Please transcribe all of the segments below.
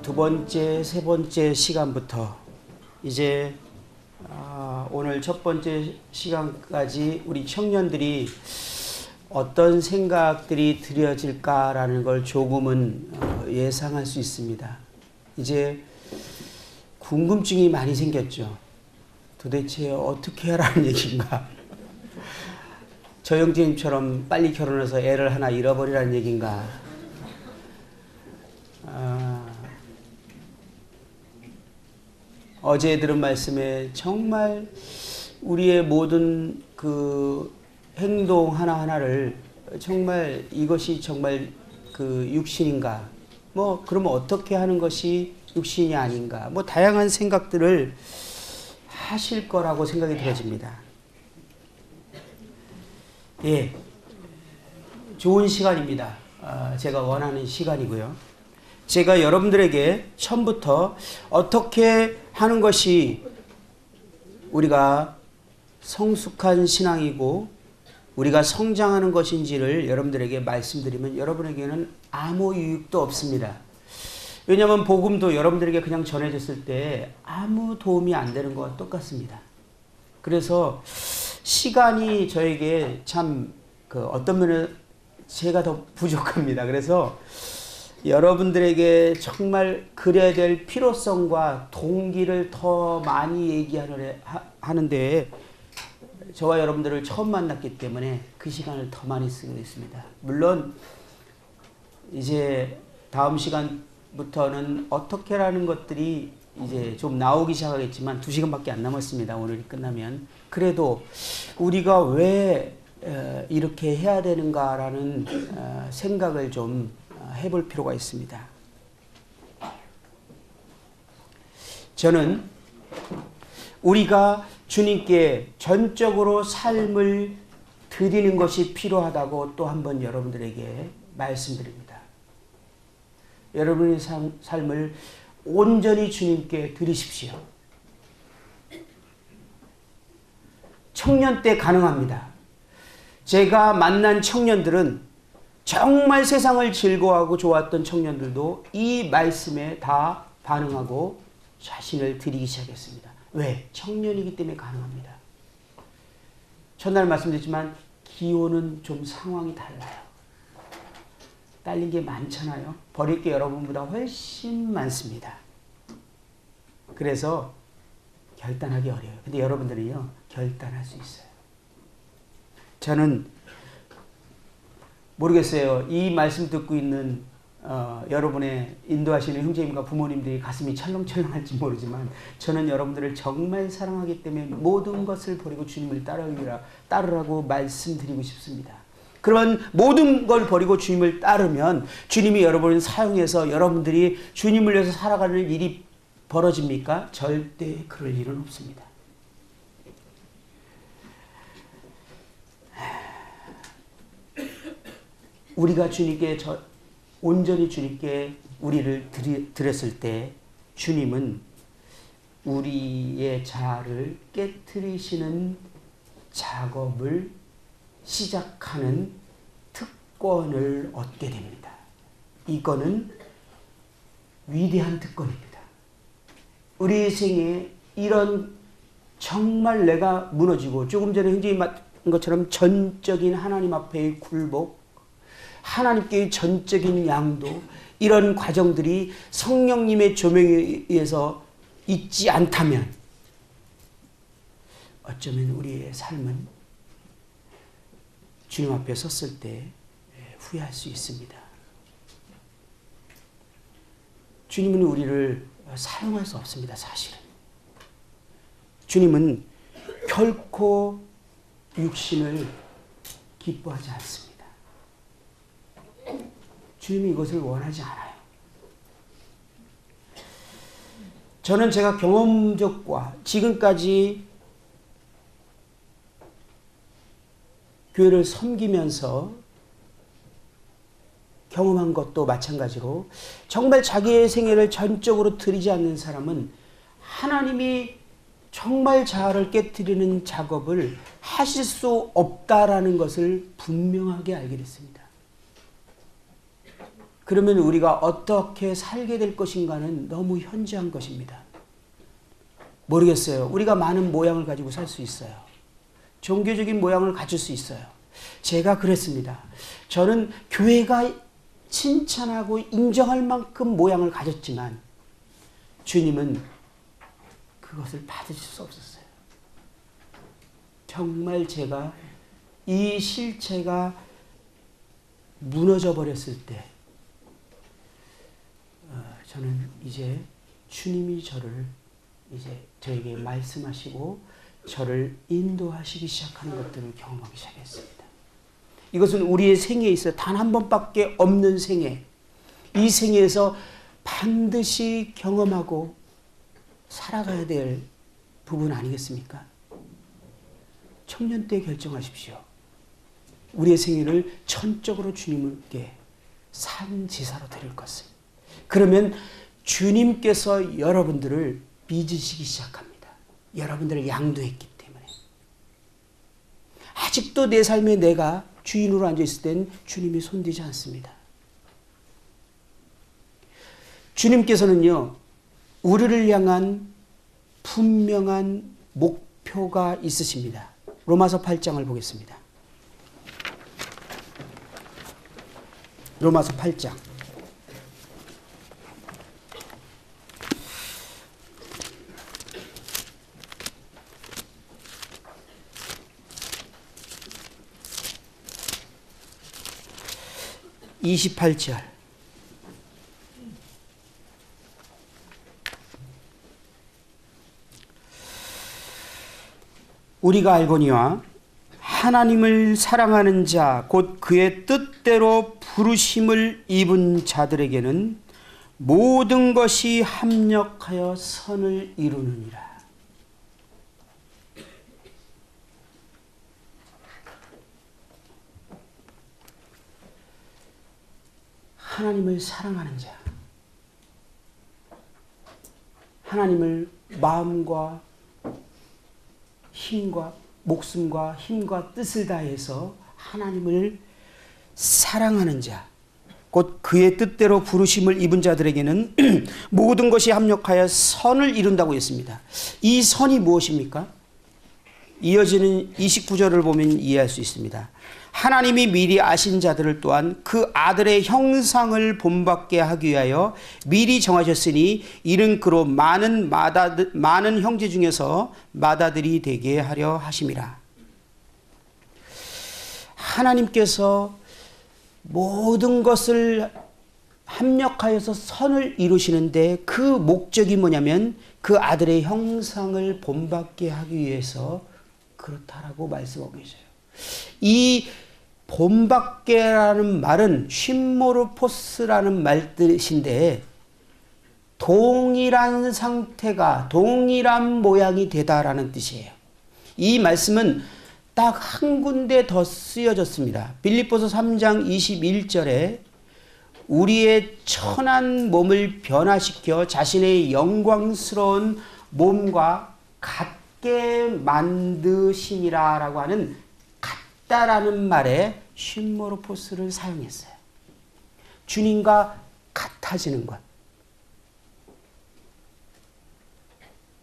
두 번째, 세 번째 시간부터 이제 오늘 첫 번째 시간까지 우리 청년들이 어떤 생각들이 들여질까라는 걸 조금은 예상할 수 있습니다. 이제 궁금증이 많이 생겼죠. 도대체 어떻게 하라는 얘기인가? 저 형제님처럼 빨리 결혼해서 애를 하나 잃어버리라는 얘기인가? 어제 들은 말씀에 정말 우리의 모든 그 행동 하나하나를 정말 이것이 정말 그 육신인가? 뭐 그러면 어떻게 하는 것이 육신이 아닌가? 뭐 다양한 생각들을 하실 거라고 생각이 들어집니다. 예, 좋은 시간입니다. 제가 원하는 시간이고요. 제가 여러분들에게 처음부터 어떻게 하는 것이 우리가 성숙한 신앙이고 우리가 성장하는 것인지를 여러분들에게 말씀드리면 여러분에게는 아무 유익도 없습니다. 왜냐하면 복음도 여러분들에게 그냥 전해졌을 때 아무 도움이 안 되는 것과 똑같습니다. 그래서 시간이 저에게 참 어떤 면에 제가 더 부족합니다. 그래서 여러분들에게 정말 그래야 될 필요성과 동기를 더 많이 얘기하는데 저와 여러분들을 처음 만났기 때문에 그 시간을 더 많이 쓰고 있습니다. 물론 이제 다음 시간부터는 어떻게라는 것들이 이제 좀 나오기 시작하겠지만 2시간밖에 안 남았습니다. 오늘이 끝나면. 그래도 우리가 왜 이렇게 해야 되는가라는 생각을 좀 해볼 필요가 있습니다. 저는 우리가 주님께 전적으로 삶을 드리는 것이 필요하다고 또 한번 여러분들에게 말씀드립니다. 여러분의 삶을 온전히 주님께 드리십시오. 청년 때 가능합니다. 제가 만난 청년들은 정말 세상을 즐거워하고 좋았던 청년들도 이 말씀에 다 반응하고 자신을 드리기 시작했습니다. 왜? 청년이기 때문에 가능합니다. 첫날 말씀드렸지만 기호는 좀 상황이 달라요. 딸린 게 많잖아요. 버릴 게 여러분보다 훨씬 많습니다. 그래서 결단하기 어려워요. 근데 여러분들은요, 결단할 수 있어요. 저는 모르겠어요. 이 말씀 듣고 있는 여러분의 인도하시는 형제님과 부모님들이 가슴이 철렁철렁할지 모르지만 저는 여러분들을 정말 사랑하기 때문에 모든 것을 버리고 주님을 따르라고 말씀드리고 싶습니다. 그런 모든 걸 버리고 주님을 따르면 주님이 여러분을 사용해서 여러분들이 주님을 위해서 살아가는 일이 벌어집니까? 절대 그럴 일은 없습니다. 우리가 주님께 온전히 주님께 우리를 드렸을 때 주님은 우리의 자아를 깨트리시는 작업을 시작하는 특권을 얻게 됩니다. 이거는 위대한 특권입니다. 우리 생에 이런 정말 내가 무너지고 조금 전에 형제님 말한 것처럼 전적인 하나님 앞에의 굴복, 하나님께의 전적인 양도, 이런 과정들이 성령님의 조명에 의해서 있지 않다면 어쩌면 우리의 삶은 주님 앞에 섰을 때 후회할 수 있습니다. 주님은 우리를 사용할 수 없습니다. 사실은. 주님은 결코 육신을 기뻐하지 않습니다. 주님이 이것을 원하지 않아요. 저는 제가 경험적과 지금까지 교회를 섬기면서 경험한 것도 마찬가지로 정말 자기의 생애를 전적으로 드리지 않는 사람은 하나님이 정말 자아를 깨트리는 작업을 하실 수 없다라는 것을 분명하게 알게 됐습니다. 그러면 우리가 어떻게 살게 될 것인가는 너무 현저한 것입니다. 모르겠어요. 우리가 많은 모양을 가지고 살 수 있어요. 종교적인 모양을 가질 수 있어요. 제가 그랬습니다. 저는 교회가 칭찬하고 인정할 만큼 모양을 가졌지만 주님은 그것을 받으실 수 없었어요. 정말 제가 이 실체가 무너져 버렸을 때 저는 이제 주님이 저에게 말씀하시고 저를 인도하시기 시작하는 것들을 경험하기 시작했습니다. 이것은 우리의 생애에 있어 단 한 번밖에 없는 생애, 이 생애에서 반드시 경험하고 살아가야 될 부분 아니겠습니까? 청년 때 결정하십시오. 우리의 생애를 전적으로 주님께 산지사로 드릴 것을. 그러면 주님께서 여러분들을 빚으시기 시작합니다. 여러분들을 양도했기 때문에. 아직도 내 삶에 내가 주인으로 앉아있을 땐 주님이 손대지 않습니다. 주님께서는요, 우리를 향한 분명한 목표가 있으십니다. 로마서 8장을 보겠습니다. 로마서 8장. (28절) 우리가 알거니와 하나님을 사랑하는 자 곧 그의 뜻대로 부르심을 입은 자들에게는 모든 것이 합력하여 선을 이루느니라. 하나님을 사랑하는 자, 하나님을 마음과 힘과 목숨과 힘과 뜻을 다해서 하나님을 사랑하는 자, 곧 그의 뜻대로 부르심을 입은 자들에게는 모든 것이 합력하여 선을 이룬다고 했습니다. 이 선이 무엇입니까? 이어지는 29절을 보면 이해할 수 있습니다. 하나님이 미리 아신 자들을 또한 그 아들의 형상을 본받게 하기 위하여 미리 정하셨으니 이는 그로 많은 형제 중에서 맏아들이 되게 하려 하심이라. 하나님께서 모든 것을 합력하여서 선을 이루시는데 그 목적이 뭐냐면 그 아들의 형상을 본받게 하기 위해서 그렇다라고 말씀하고 계세요. 이 본받게라는 말은 쉼모르포스라는 말 뜻인데 동일한 상태가 동일한 모양이 되다라는 뜻이에요. 이 말씀은 딱 한 군데 더 쓰여졌습니다. 빌립보서 3장 21절에 우리의 천한 몸을 변화시켜 자신의 영광스러운 몸과 같게 만드심이라 라고 하는 같다라는 말에 쉼모르포스를 사용했어요. 주님과 같아지는 것.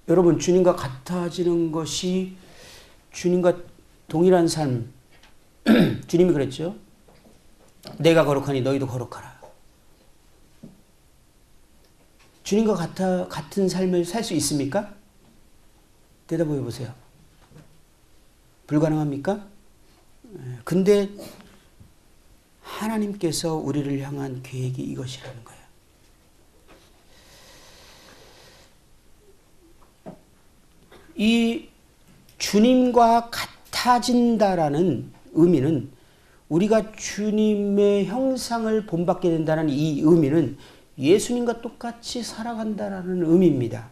여러분, 주님과 같아지는 것이 주님과 동일한 삶. 주님이 그랬죠. 내가 거룩하니 너희도 거룩하라. 주님과 같은 삶을 살 수 있습니까? 대답해 보세요. 불가능합니까? 근데 하나님께서 우리를 향한 계획이 이것이라는 거예요. 이 주님과 같아진다라는 의미는 우리가 주님의 형상을 본받게 된다는 이 의미는 예수님과 똑같이 살아간다라는 의미입니다.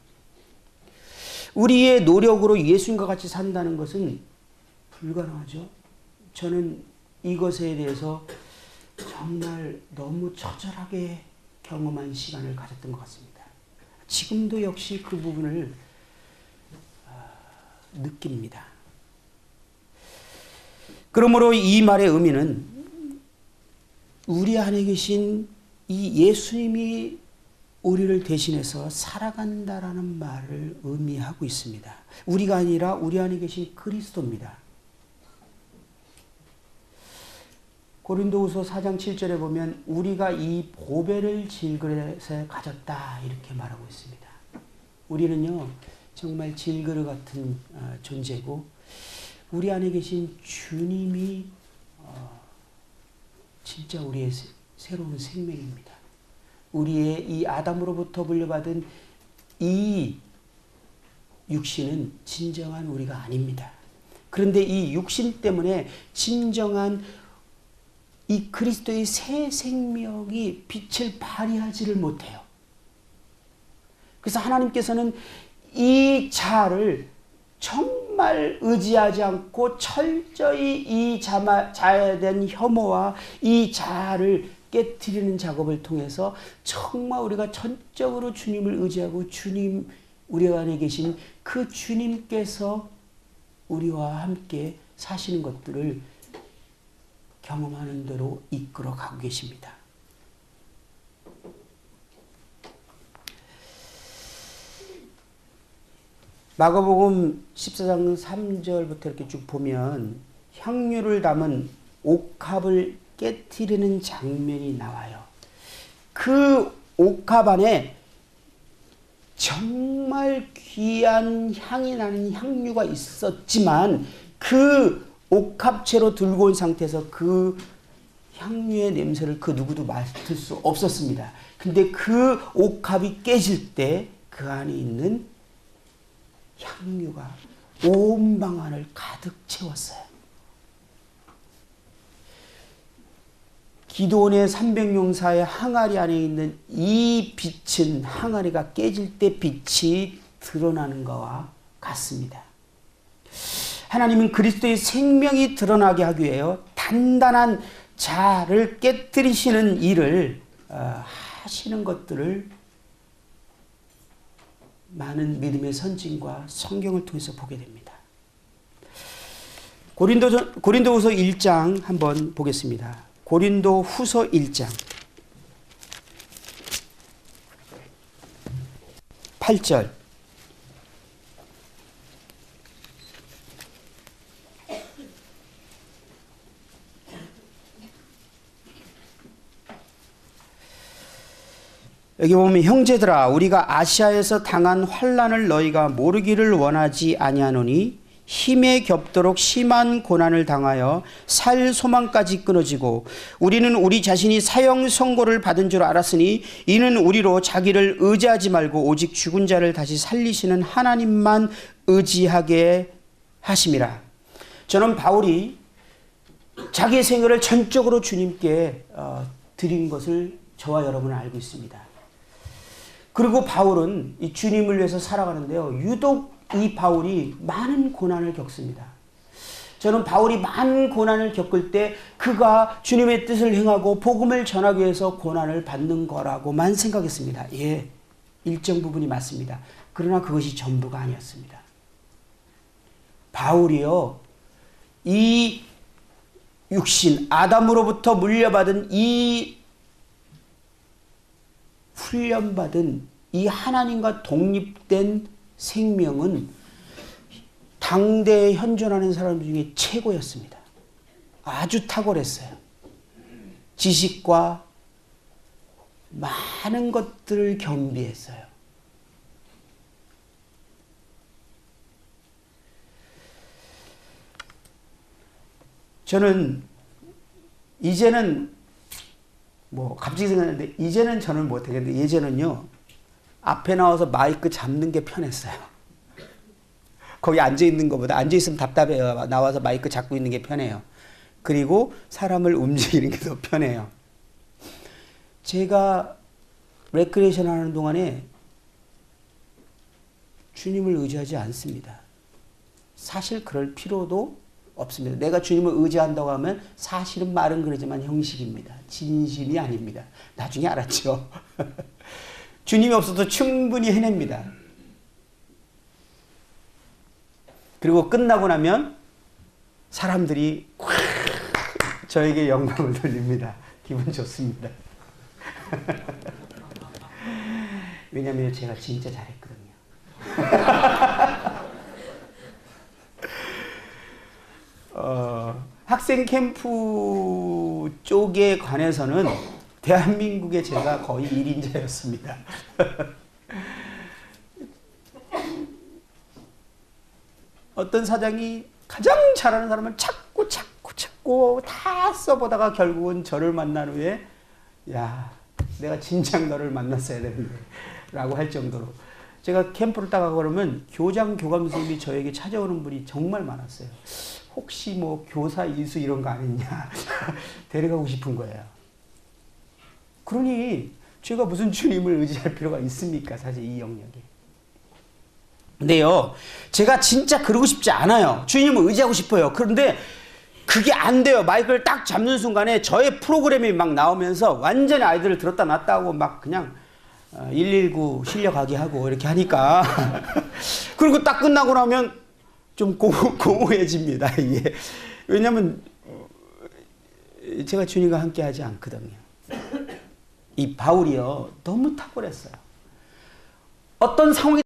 우리의 노력으로 예수님과 같이 산다는 것은 불가능하죠. 저는 이것에 대해서 정말 너무 처절하게 경험한 시간을 가졌던 것 같습니다. 지금도 역시 그 부분을 느낍니다. 그러므로 이 말의 의미는 우리 안에 계신 이 예수님이 우리를 대신해서 살아간다라는 말을 의미하고 있습니다. 우리가 아니라 우리 안에 계신 그리스도입니다. 고린도후서 4장 7절에 보면 우리가 이 보배를 질그릇에 가졌다 이렇게 말하고 있습니다. 우리는요 정말 질그릇 같은 존재고 우리 안에 계신 주님이 진짜 우리의 새로운 생명입니다. 우리의 이 아담으로부터 물려받은 이 육신은 진정한 우리가 아닙니다. 그런데 이 육신 때문에 진정한 이 그리스도의 새 생명이 빛을 발휘하지를 못해요. 그래서 하나님께서는 이 자아를 정말 의지하지 않고 철저히 이 자아에 대한 혐오와 이 자아를 깨트리는 작업을 통해서 정말 우리가 전적으로 주님을 의지하고 주님 우리 안에 계신 그 주님께서 우리와 함께 사시는 것들을 경험하는 대로 이끌어 가고 계십니다. 마가복음 14장 3절부터 이렇게 쭉 보면 향유를 담은 옥합을 깨트리는 장면이 나와요. 그 옥합 안에 정말 귀한 향이 나는 향유가 있었지만 그 옥합채로 들고 온 상태에서 그 향유의 냄새를 그 누구도 맡을 수 없었습니다. 근데 그 옥합이 깨질 때 그 안에 있는 향유가 온 방 안을 가득 채웠어요. 기드온의 300용사의 항아리 안에 있는 이 빛은 항아리가 깨질 때 빛이 드러나는 것과 같습니다. 하나님은 그리스도의 생명이 드러나게 하기 위하여 단단한 자아를 깨뜨리시는 일을 하시는 것들을 많은 믿음의 선진과 성경을 통해서 보게 됩니다. 고린도후서 1장 한번 보겠습니다. 고린도후서 1장 8절 여기 보면 형제들아 우리가 아시아에서 당한 환난을 너희가 모르기를 원하지 아니하노니 힘에 겹도록 심한 고난을 당하여 살 소망까지 끊어지고 우리는 우리 자신이 사형 선고를 받은 줄 알았으니 이는 우리로 자기를 의지하지 말고 오직 죽은 자를 다시 살리시는 하나님만 의지하게 하심이라. 저는 바울이 자기의 생애를 전적으로 주님께 드린 것을 저와 여러분은 알고 있습니다. 그리고 바울은 이 주님을 위해서 살아가는데요. 유독 이 바울이 많은 고난을 겪습니다. 저는 바울이 많은 고난을 겪을 때 그가 주님의 뜻을 행하고 복음을 전하기 위해서 고난을 받는 거라고만 생각했습니다. 예, 일정 부분이 맞습니다. 그러나 그것이 전부가 아니었습니다. 바울이요, 이 육신, 아담으로부터 물려받은 이 훈련받은 이 하나님과 독립된 생명은 당대에 현존하는 사람 중에 최고였습니다. 아주 탁월했어요. 지식과 많은 것들을 겸비했어요. 저는 이제는 갑자기 생각났는데 이제는 저는 못하겠는데 예전은요 앞에 나와서 마이크 잡는 게 편했어요. 거기 앉아있는 것보다 앉아있으면 답답해요. 나와서 마이크 잡고 있는 게 편해요. 그리고 사람을 움직이는 게 더 편해요. 제가 레크레이션 하는 동안에 주님을 의지하지 않습니다. 사실 그럴 필요도 없습니다. 내가 주님을 의지한다고 하면 사실은 말은 그러지만 형식입니다. 진심이 아닙니다. 나중에 알았죠. 주님이 없어도 충분히 해냅니다. 그리고 끝나고 나면 사람들이 저에게 영광을 돌립니다. 기분 좋습니다. 왜냐하면 제가 진짜 잘했거든요. 학생 캠프 쪽에 관해서는 대한민국에 제가 거의 1인자였습니다. 어떤 사장이 가장 잘하는 사람을 찾고 다 써보다가 결국은 저를 만난 후에 야, 내가 진작 너를 만났어야 되는데 라고 할 정도로 제가 캠프를 따가고 그러면 교장 교감 선생님이 저에게 찾아오는 분이 정말 많았어요. 혹시 뭐 교사 이수 이런 거 아니냐 데려가고 싶은 거예요. 그러니 제가 무슨 주님을 의지할 필요가 있습니까? 사실 이 영역에. 근데요, 제가 진짜 그러고 싶지 않아요. 주님을 의지하고 싶어요. 그런데 그게 안 돼요. 마이크를 딱 잡는 순간에 저의 프로그램이 막 나오면서 완전히 아이들을 들었다 놨다 하고 막 그냥 119 실려가게 하고 이렇게 하니까 그리고 딱 끝나고 나면 좀 공허해집니다. 이게. 왜냐하면 제가 주님과 함께 하지 않거든요. 이 바울이요, 너무 탁월했어요. 어떤 상황이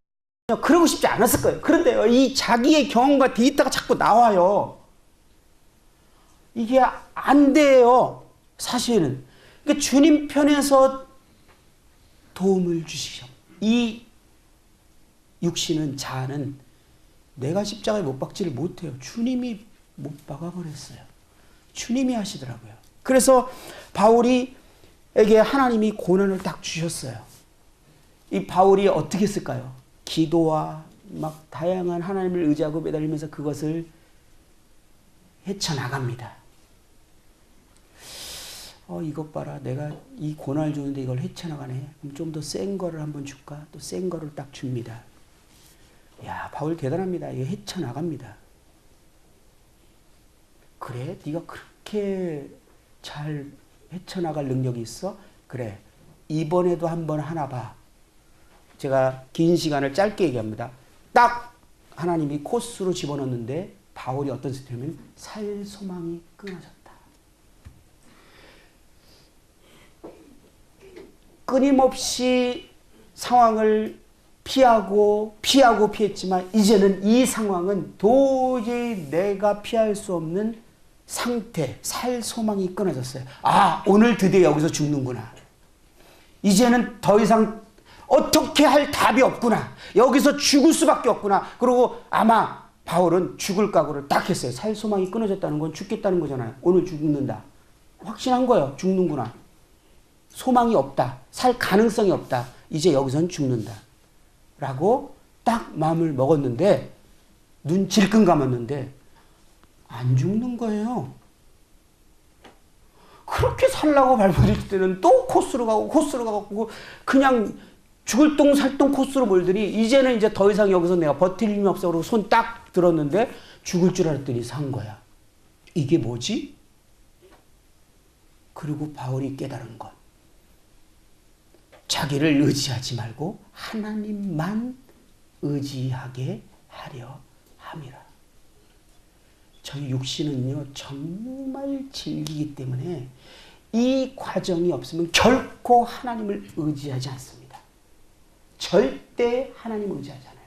그러고 싶지 않았을 거예요. 그런데요, 이 자기의 경험과 데이터가 자꾸 나와요. 이게 안 돼요. 사실은. 그러니까 주님 편에서 도움을 주시죠. 이 육신은, 자아는 내가 십자가에 못 박지를 못해요. 주님이 못 박아버렸어요. 주님이 하시더라고요. 그래서 바울이에게 하나님이 고난을 딱 주셨어요. 이 바울이 어떻게 했을까요? 기도와 막 다양한 하나님을 의지하고 매달리면서 그것을 헤쳐나갑니다. 이것 봐라. 내가 이 고난을 주는데 이걸 헤쳐나가네. 그럼 좀 더 센 거를 한번 줄까? 또 센 거를 딱 줍니다. 야, 바울 대단합니다. 이거 헤쳐나갑니다. 그래? 네가 그렇게 잘 헤쳐나갈 능력이 있어? 그래. 이번에도 한번 하나 봐. 제가 긴 시간을 짧게 얘기합니다. 딱 하나님이 코스로 집어넣는데 바울이 어떤 상태냐면 살 소망이 끊어졌다. 끊임없이 상황을 피했지만 이제는 이 상황은 도저히 내가 피할 수 없는 상태, 살 소망이 끊어졌어요. 아, 오늘 드디어 여기서 죽는구나. 이제는 더 이상 어떻게 할 답이 없구나. 여기서 죽을 수밖에 없구나. 그리고 아마 바울은 죽을 각오를 딱 했어요. 살 소망이 끊어졌다는 건 죽겠다는 거잖아요. 오늘 죽는다. 확신한 거예요. 죽는구나. 소망이 없다. 살 가능성이 없다. 이제 여기선 죽는다. 라고 딱 마음을 먹었는데 눈 질끈 감았는데 안 죽는 거예요. 그렇게 살라고 발버둥 때는 또 코스로 가고 그냥 죽을 똥 살 똥 코스로 몰더니 이제는 이제 더 이상 여기서 내가 버틸 힘이 없어. 그러고 손 딱 들었는데 죽을 줄 알았더니 산 거야. 이게 뭐지? 그리고 바울이 깨달은 것. 자기를 의지하지 말고 하나님만 의지하게 하려 함이라. 저희 육신은요, 정말 질기기 때문에 이 과정이 없으면 결코 하나님을 의지하지 않습니다. 절대 하나님을 의지하지 않아요.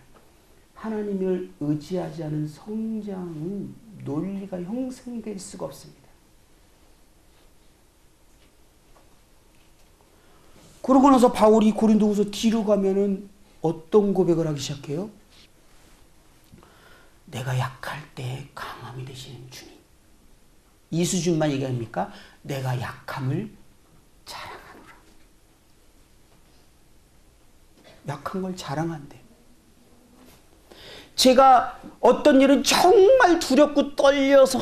하나님을 의지하지 않은 성장은 논리가 형성될 수가 없습니다. 그러고 나서 바울이 고린도후서 뒤로 가면은 어떤 고백을 하기 시작해요? 내가 약할 때 강함이 되시는 주님. 이 수준만 얘기합니까? 내가 약함을 자랑하노라. 약한 걸 자랑한대. 제가 어떤 일은 정말 두렵고 떨려서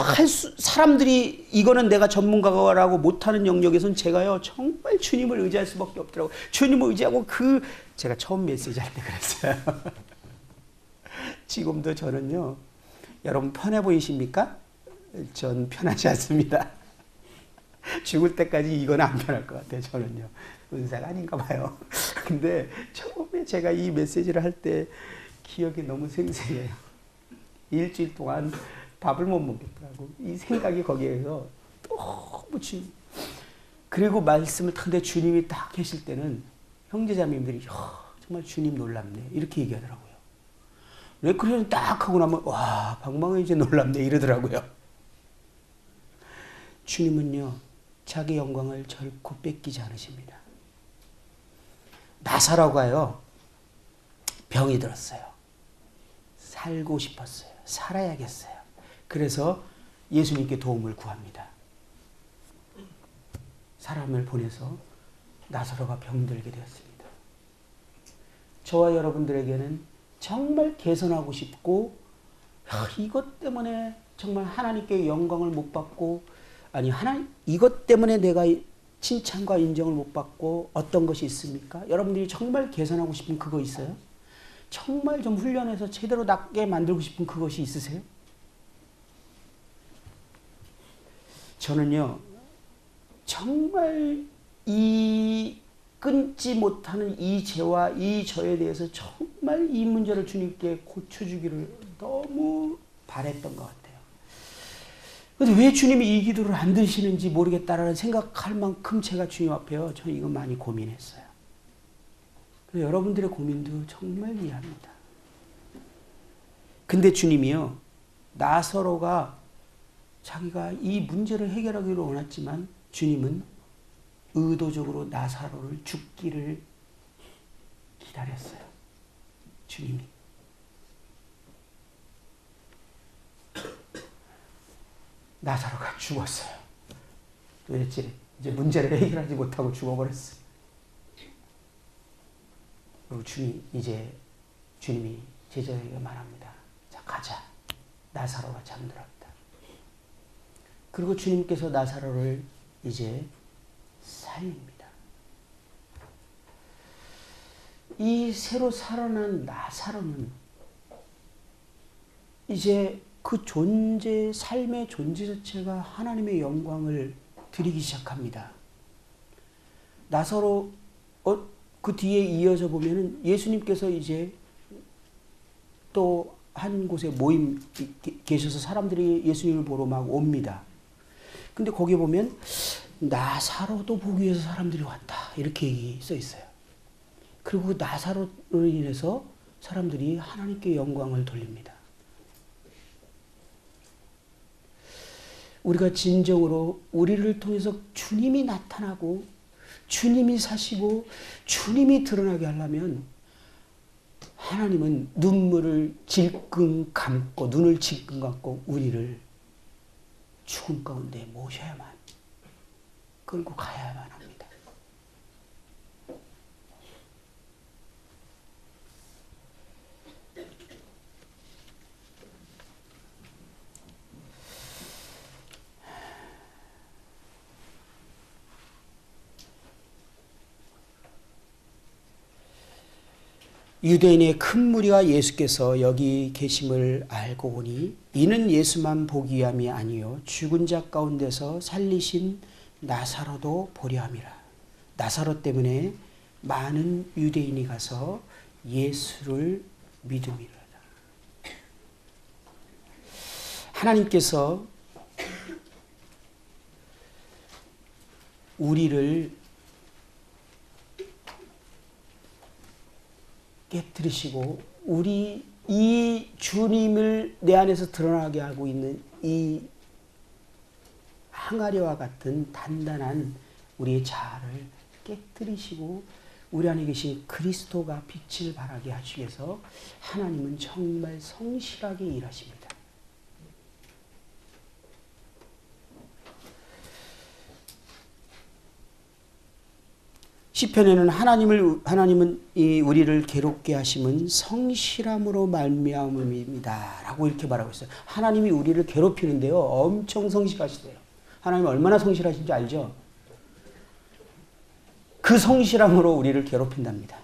사람들이 이거는 내가 전문가라고 못하는 영역에선 제가요 정말 주님을 의지할 수밖에 없더라고요. 주님을 의지하고 제가 처음 메시지 할 때 그랬어요. 지금도 저는요, 여러분 편해 보이십니까? 전 편하지 않습니다. 죽을 때까지 이건 안 편할 것 같아요. 저는요. 은사가 아닌가 봐요. 근데 처음에 제가 이 메시지를 할 때 기억이 너무 생생해요. 일주일 동안 밥을 못 먹겠더라고. 이 생각이 거기에서 너무 그리고 말씀을 듣는데 주님이 딱 계실 때는 형제자매님들이 정말 주님 놀랍네 이렇게 얘기하더라고요. 레크레이션 딱 하고 나면 와 방망이 이제 놀랍네 이러더라고요. 주님은요 자기 영광을 결코 뺏기지 않으십니다. 나사로가요 병이 들었어요. 살고 싶었어요. 살아야겠어요. 그래서 예수님께 도움을 구합니다. 사람을 보내서 나사로가 병들게 되었습니다. 저와 여러분들에게는 정말 개선하고 싶고 이것 때문에 정말 하나님께 영광을 못 받고 이것 때문에 내가 칭찬과 인정을 못 받고 어떤 것이 있습니까? 여러분들이 정말 개선하고 싶은 그거 있어요? 정말 좀 훈련해서 제대로 낫게 만들고 싶은 그것이 있으세요? 저는요 정말 이 끊지 못하는 이 죄와 이 저에 대해서 정말 이 문제를 주님께 고쳐주기를 너무 바랬던 것 같아요. 그런데 왜 주님이 이 기도를 안 드시는지 모르겠다라는 생각할 만큼 제가 주님 앞에요. 저는 이거 많이 고민했어요. 그래서 여러분들의 고민도 정말 이해합니다. 근데 주님이요. 나사로가 자기가 이 문제를 해결하기를 원했지만 주님은 의도적으로 나사로를 죽기를 기다렸어요. 주님이. 나사로가 죽었어요. 도대체 이제 문제를 해결하지 못하고 죽어버렸어요. 그리고 주님이 제자에게 말합니다. 자, 가자. 나사로가 잠들었다. 그리고 주님께서 나사로를 이제 살립니다. 이 새로 살아난 나사로는 이제 그 삶의 존재 자체가 하나님의 영광을 드리기 시작합니다. 나사로 그 뒤에 이어져 보면은 예수님께서 이제 또 한 곳에 계셔서 사람들이 예수님을 보러 막 옵니다. 근데 거기 보면 나사로도 보기 위해서 사람들이 왔다 이렇게 써 있어요. 그리고 나사로로 인해서 사람들이 하나님께 영광을 돌립니다. 우리가 진정으로 우리를 통해서 주님이 나타나고 주님이 사시고 주님이 드러나게 하려면 하나님은 눈을 질끈 감고 우리를 죽음 가운데 모셔야만 끌고 가야만 합니다. 유대인의 큰 무리가 예수께서 여기 계심을 알고 보니 이는 예수만 보기 위함이 아니요 죽은 자 가운데서 살리신 나사로도 보려 함이라. 나사로 때문에 많은 유대인이 가서 예수를 믿음이로다. 하나님께서 우리를 깨뜨리시고 이 주님을 내 안에서 드러나게 하고 있는 이 항아리와 같은 단단한 우리의 자아를 깨뜨리시고 우리 안에 계신 그리스도가 빛을 발하게 하시기 위해서 하나님은 정말 성실하게 일하십니다. 시편에는 하나님은 우리를 괴롭게 하심은 성실함으로 말미암음이다라고 이렇게 말하고 있어요. 하나님이 우리를 괴롭히는데요, 엄청 성실하시대요. 하나님 얼마나 성실하신지 알죠? 그 성실함으로 우리를 괴롭힌답니다.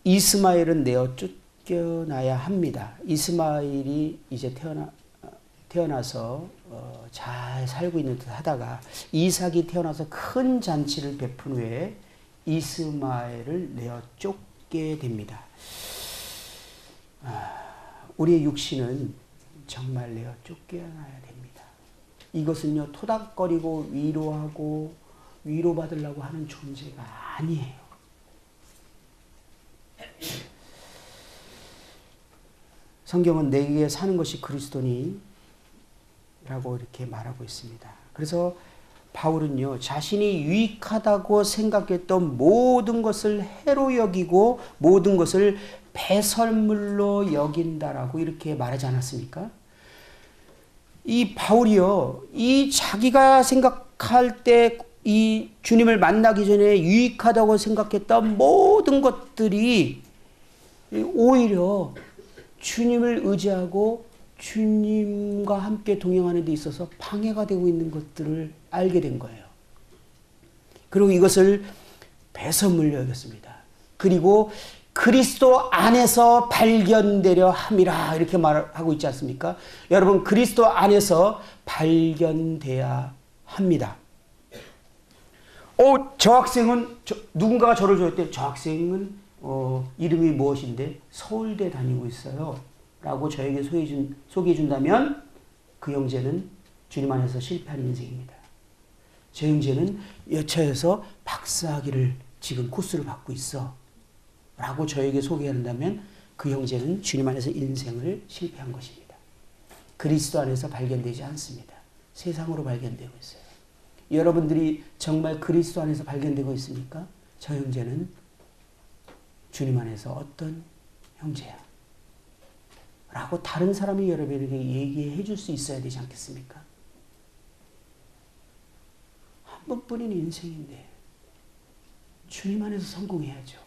이스마엘은 내어 쫓겨나야 합니다. 이스마엘이 이제 태어나서 잘 살고 있는 듯 하다가 이삭이 태어나서 큰 잔치를 베푼 후에 이스마엘을 내어 쫓게 됩니다. 우리의 육신은 정말 내어 쫓겨나야 됩니다. 이것은요, 토닥거리고 위로하고 위로받으려고 하는 존재가 아니에요. 성경은 내게 사는 것이 그리스도니 라고 이렇게 말하고 있습니다. 그래서 바울은요, 자신이 유익하다고 생각했던 모든 것을 해로 여기고 모든 것을 배설물로 여긴다라고 이렇게 말하지 않았습니까? 이 바울이요, 이 자기가 생각할 때 이 주님을 만나기 전에 유익하다고 생각했던 모든 것들이 오히려 주님을 의지하고 주님과 함께 동행하는 데 있어서 방해가 되고 있는 것들을 알게 된 거예요. 그리고 이것을 배설물로 여겼습니다. 그리고 그리스도 안에서 발견되려 함이라 이렇게 말하고 있지 않습니까? 여러분, 그리스도 안에서 발견돼야 합니다. 저 학생은 누군가가 저를 좋아했대. 저 학생은 이름이 무엇인데 서울대 다니고 있어요 라고 저에게 소개해 준다면 그 형제는 주님 안에서 실패한 인생입니다. 저 형제는 여차여서 박사학위를 지금 코스를 받고 있어 라고 저에게 소개한다면 그 형제는 주님 안에서 인생을 실패한 것입니다. 그리스도 안에서 발견되지 않습니다. 세상으로 발견되고 있어요. 여러분들이 정말 그리스도 안에서 발견되고 있습니까? 저 형제는 주님 안에서 어떤 형제야? 라고 다른 사람이 여러분에게 얘기해 줄 수 있어야 되지 않겠습니까? 한 번뿐인 인생인데 주님 안에서 성공해야죠.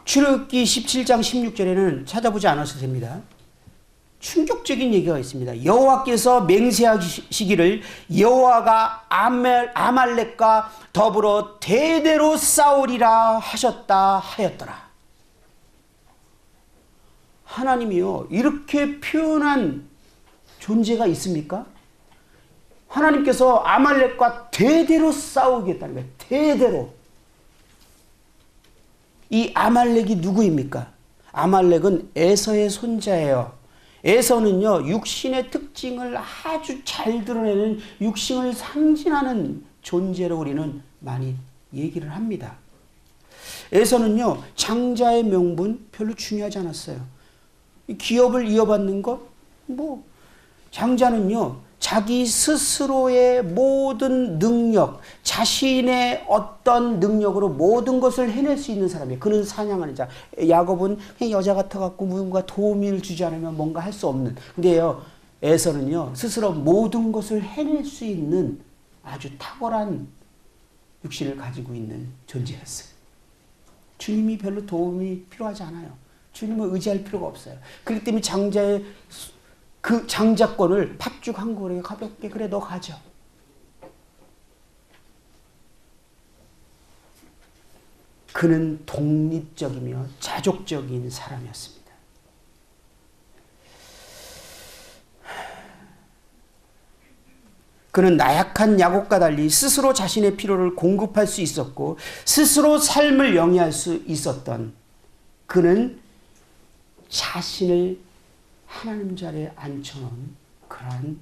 출애굽기 17장 16절에는 찾아보지 않아도 됩니다. 충격적인 얘기가 있습니다. 여호와께서 맹세하시기를 여호와가 아말렉과 더불어 대대로 싸우리라 하셨다 하였더라. 하나님이요, 이렇게 표현한 존재가 있습니까? 하나님께서 아말렉과 대대로 싸우겠다는 거예요. 대대로. 이 아말렉이 누구입니까? 아말렉은 에서의 손자예요. 에서는요, 육신의 특징을 아주 잘 드러내는 육신을 상징하는 존재로 우리는 많이 얘기를 합니다. 에서는요, 장자의 명분 별로 중요하지 않았어요. 기업을 이어받는 것, 장자는요, 자기 스스로의 모든 능력, 자신의 어떤 능력으로 모든 것을 해낼 수 있는 사람이에요. 그는 사냥하는 자. 야곱은 그냥 여자 같아갖고 누군가 도움을 주지 않으면 뭔가 할 수 없는. 근데요, 에서는요, 스스로 모든 것을 해낼 수 있는 아주 탁월한 육신을 가지고 있는 존재였어요. 주님이 별로 도움이 필요하지 않아요. 주님을 의지할 필요가 없어요. 그렇기 때문에 장자의 그 장자권을 팥죽 한 그릇에 가볍게, 그래 너 가져. 그는 독립적이며 자족적인 사람이었습니다. 그는 나약한 야곱과 달리 스스로 자신의 필요를 공급할 수 있었고 스스로 삶을 영위할 수 있었던, 그는 자신을 하나님 자리에 앉혀놓은 그러한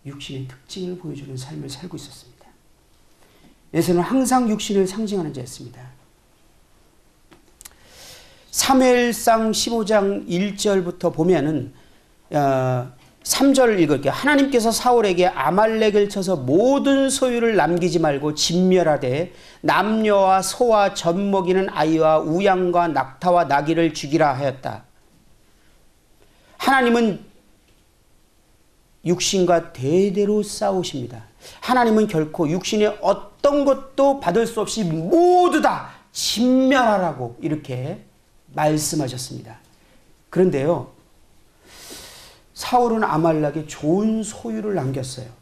육신의 특징을 보여주는 삶을 살고 있었습니다. 에서는 항상 육신을 상징하는 자였습니다. 사무엘상 15장 1절부터 보면은 3절 읽을게요. 하나님께서 사울에게 아말렉을 쳐서 모든 소유를 남기지 말고 진멸하되 남녀와 소와 젖먹이는 아이와 우양과 낙타와 나귀를 죽이라 하였다. 하나님은 육신과 대대로 싸우십니다. 하나님은 결코 육신의 어떤 것도 받을 수 없이 모두 다 진멸하라고 이렇게 말씀하셨습니다. 그런데요, 사울은 아말렉에 좋은 소유를 남겼어요.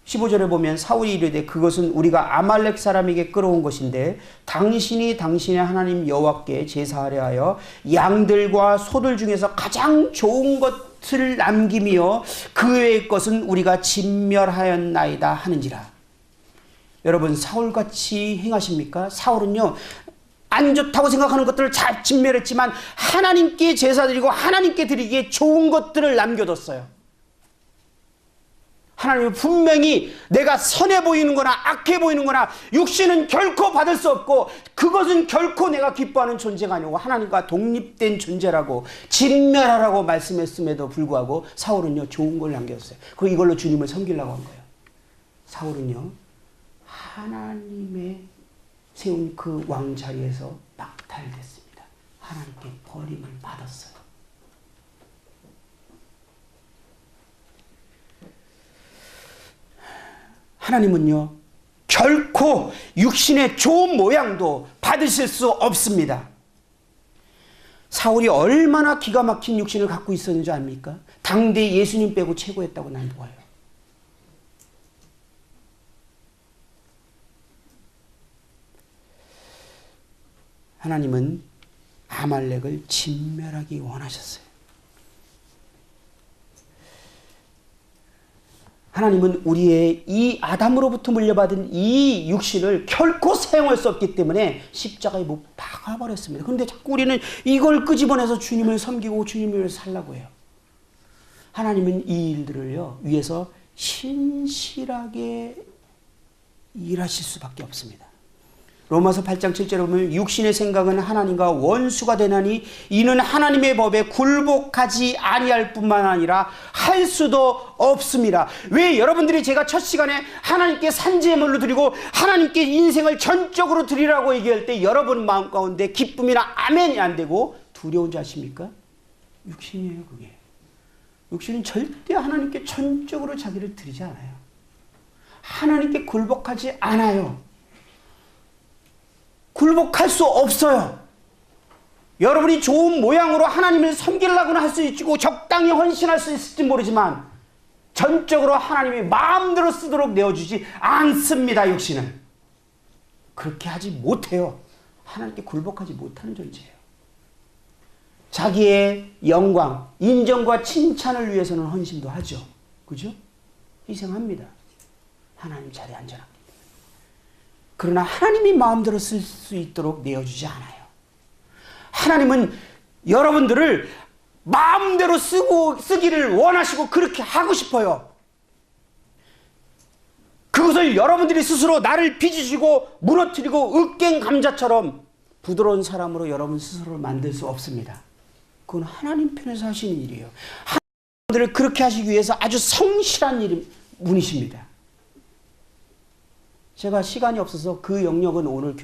15절에 보면 사울이 이르되 그것은 우리가 아말렉 사람에게 끌어온 것인데 당신이 당신의 하나님 여호와께 제사하려 하여 양들과 소들 중에서 가장 좋은 것을 남기며 그 외의 것은 우리가 진멸하였나이다 하는지라. 여러분 사울같이 행하십니까? 사울은요 안 좋다고 생각하는 것들을 잘 진멸했지만 하나님께 제사 드리고 하나님께 드리기에 좋은 것들을 남겨뒀어요. 하나님은 분명히 내가 선해 보이는 거나 악해 보이는 거나 육신은 결코 받을 수 없고 그것은 결코 내가 기뻐하는 존재가 아니고 하나님과 독립된 존재라고 진멸하라고 말씀했음에도 불구하고 사울은요 좋은 걸 남겼어요. 그리고 이걸로 주님을 섬기려고 한 거예요. 사울은요 하나님의 세운 그 왕 자리에서 박탈됐습니다. 하나님께 버림을 받았어요. 하나님은요 결코 육신의 좋은 모양도 받으실 수 없습니다. 사울이 얼마나 기가 막힌 육신을 갖고 있었는지 압니까? 당대 예수님 빼고 최고였다고 난 보아요. 하나님은 아말렉을 진멸하기 원하셨어요. 하나님은 우리의 이 아담으로부터 물려받은 이 육신을 결코 사용할 수 없기 때문에 십자가에 못 박아버렸습니다. 그런데 자꾸 우리는 이걸 끄집어내서 주님을 섬기고 주님을 위해서 살라고 해요. 하나님은 이 일들을요 위해서 신실하게 일하실 수밖에 없습니다. 로마서 8장 7절에 보면 육신의 생각은 하나님과 원수가 되나니 이는 하나님의 법에 굴복하지 아니할 뿐만 아니라 할 수도 없습니다. 왜 여러분들이 제가 첫 시간에 하나님께 산재물로 드리고 하나님께 인생을 전적으로 드리라고 얘기할 때 여러분 마음 가운데 기쁨이나 아멘이 안 되고 두려운 줄 아십니까? 육신이에요. 그게 육신은 절대 하나님께 전적으로 자기를 드리지 않아요. 하나님께 굴복하지 않아요. 굴복할 수 없어요. 여러분이 좋은 모양으로 하나님을 섬기려고는 할 수 있고 적당히 헌신할 수 있을지 모르지만 전적으로 하나님이 마음대로 쓰도록 내어주지 않습니다. 육신은 그렇게 하지 못해요. 하나님께 굴복하지 못하는 존재예요. 자기의 영광, 인정과 칭찬을 위해서는 헌신도 하죠. 그죠? 희생합니다. 하나님 자리에 앉아라. 그러나 하나님이 마음대로 쓸 수 있도록 내어주지 않아요. 하나님은 여러분들을 마음대로 쓰기를 원하시고 그렇게 하고 싶어요. 그것을 여러분들이 스스로 나를 빚으시고 무너뜨리고 으깬 감자처럼 부드러운 사람으로 여러분 스스로를 만들 수 없습니다. 그건 하나님 편에서 하시는 일이에요. 하나님들을 그렇게 하시기 위해서 아주 성실한 분이십니다. 제가 시간이 없어서 그 영역은 오늘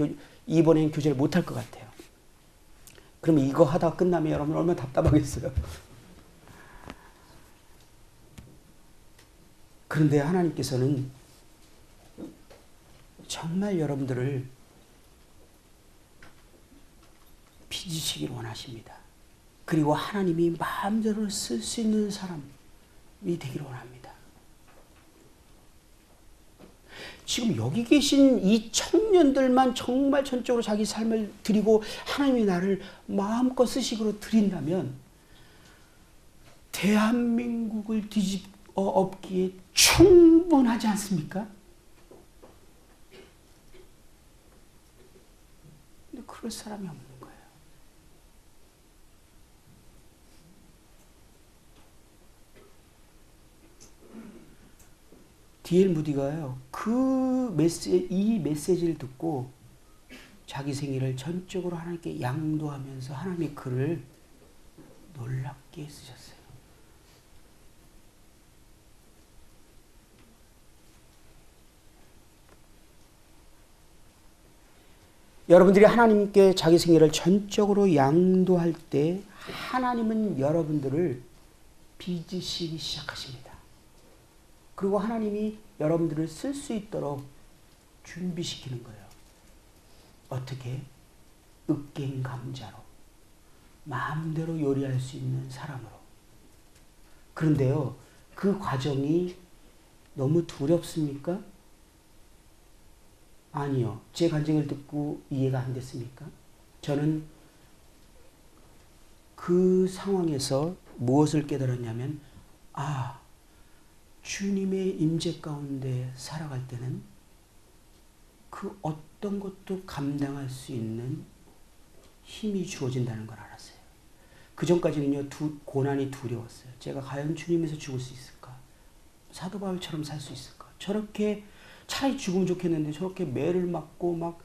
이번엔 교제를 못할 것 같아요. 그러면 이거 하다 끝나면 여러분 얼마나 답답하겠어요. 그런데 하나님께서는 정말 여러분들을 빚으시길 원하십니다. 그리고 하나님이 마음대로 쓸 수 있는 사람이 되기를 원합니다. 지금 여기 계신 이 청년들만 정말 전적으로 자기 삶을 드리고 하나님이 나를 마음껏 쓰시기로 드린다면 대한민국을 뒤집어 엎기에 충분하지 않습니까? 근데 그럴 사람이 없는 거예요. D.L. 무디가요, 이 메시지를 듣고 자기 생애를 전적으로 하나님께 양도하면서 하나님의 글을 놀랍게 쓰셨어요. 여러분들이 하나님께 자기 생애를 전적으로 양도할 때 하나님은 여러분들을 빚으시기 시작하십니다. 그리고 하나님이 여러분들을 쓸 수 있도록 준비시키는 거예요. 어떻게? 으깬 감자로. 마음대로 요리할 수 있는 사람으로. 그런데요, 그 과정이 너무 두렵습니까? 아니요. 제 간증을 듣고 이해가 안 됐습니까? 저는 그 상황에서 무엇을 깨달았냐면, 주님의 임재 가운데 살아갈 때는 그 어떤 것도 감당할 수 있는 힘이 주어진다는 걸 알았어요. 그 전까지는요, 고난이 두려웠어요. 제가 과연 주님에서 죽을 수 있을까? 사도 바울처럼 살 수 있을까? 저렇게 차라리 죽으면 좋겠는데 저렇게 매를 맞고 막,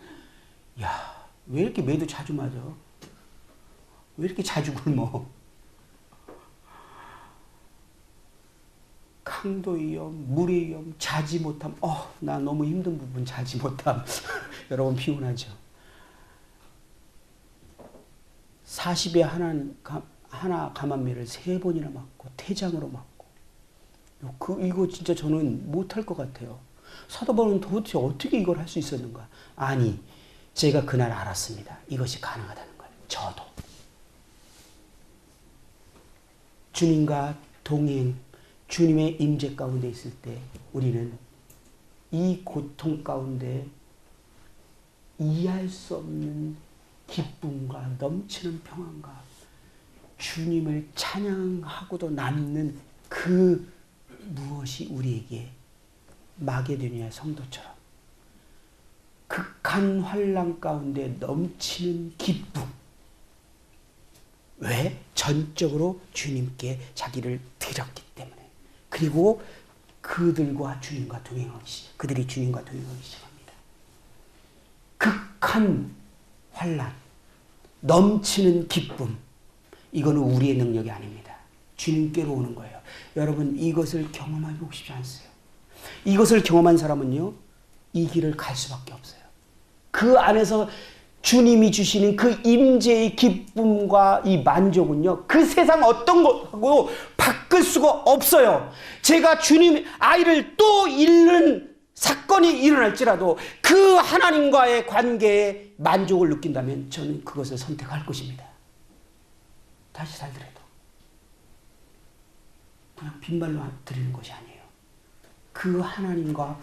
야, 왜 이렇게 매도 자주 맞아? 왜 이렇게 자주 굶어? 강도 위험, 물의 위험, 자지 못함. 나 너무 힘든 부분 자지 못함. 여러분 피곤하죠? 40에 하나 감한매를 3번이나 맞고 태장으로 맞고 이거 진짜 저는 못할 것 같아요. 사도 바울은 도대체 어떻게 이걸 할 수 있었는가? 아니, 제가 그날 알았습니다. 이것이 가능하다는 걸. 저도. 주님과 동행, 주님의 임재 가운데 있을 때 우리는 이 고통 가운데 이해할 수 없는 기쁨과 넘치는 평안과 주님을 찬양하고도 남는 그 무엇이 우리에게 마게도니아 성도처럼 극한 환난 가운데 넘치는 기쁨. 왜? 전적으로 주님께 자기를 드렸기 때문에. 그리고 그들과 주님과 동행하기 시작. 그들이 주님과 동행하기 시작합니다. 극한 환난, 넘치는 기쁨. 이거는 우리의 능력이 아닙니다. 주님께로 오는 거예요. 여러분, 이것을 경험하고 싶지 않으세요? 이것을 경험한 사람은요, 이 길을 갈 수밖에 없어요. 그 안에서 주님이 주시는 그 임재의 기쁨과 이 만족은요, 그 세상 어떤 것하고 바꿀 수가 없어요. 제가 주님 아이를 또 잃는 사건이 일어날지라도 그 하나님과의 관계에 만족을 느낀다면 저는 그것을 선택할 것입니다. 다시 살더라도 그냥 빈발로 드리는 것이 아니에요. 그 하나님과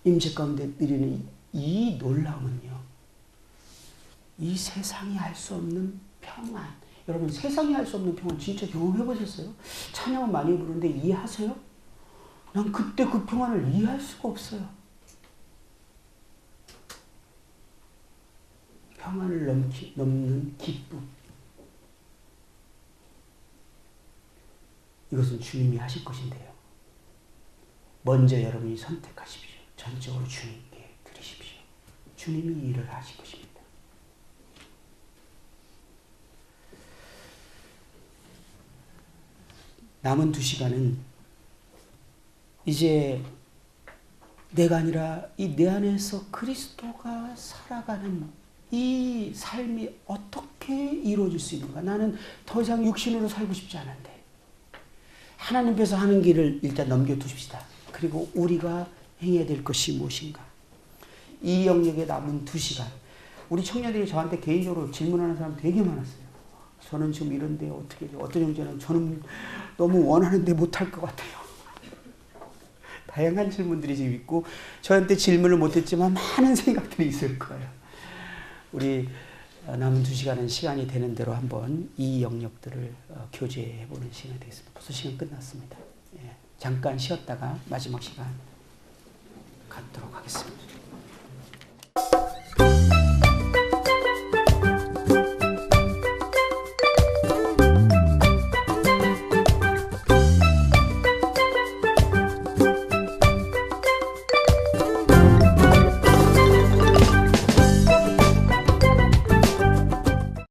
임재 가운데 누리는 이 놀라움은요, 이 세상이 할 수 없는 평안. 여러분, 세상이 할 수 없는 평안 진짜 경험해 보셨어요? 찬양은 많이 부르는데 이해하세요? 난 그때 그 평안을 이해할 수가 없어요. 평안을 넘는 기쁨. 이것은 주님이 하실 것인데요. 먼저 여러분이 선택하십시오. 전적으로 주님께 드리십시오. 주님이 일을 하실 것입니다. 남은 2시간은 이제 내가 아니라 이 내 안에서 그리스도가 살아가는 이 삶이 어떻게 이루어질 수 있는가? 나는 더 이상 육신으로 살고 싶지 않은데 하나님께서 하는 길을 일단 넘겨두십시다. 그리고 우리가 행해야 될 것이 무엇인가? 이 영역에 남은 2시간. 우리 청년들이 저한테 개인적으로 질문하는 사람 되게 많았어요. 저는 지금 이런데 어떻게 해요? 어떤 형제는 저는 너무 원하는데 못할 것 같아요. 다양한 질문들이 지금 있고 저한테 질문을 못했지만 많은 생각들이 있을 거예요. 우리 남은 2시간은 시간이 되는 대로 한번 이 영역들을 교제해보는 시간이 되겠습니다. 벌써 시간 끝났습니다. 잠깐 쉬었다가 마지막 시간 갖도록 하겠습니다.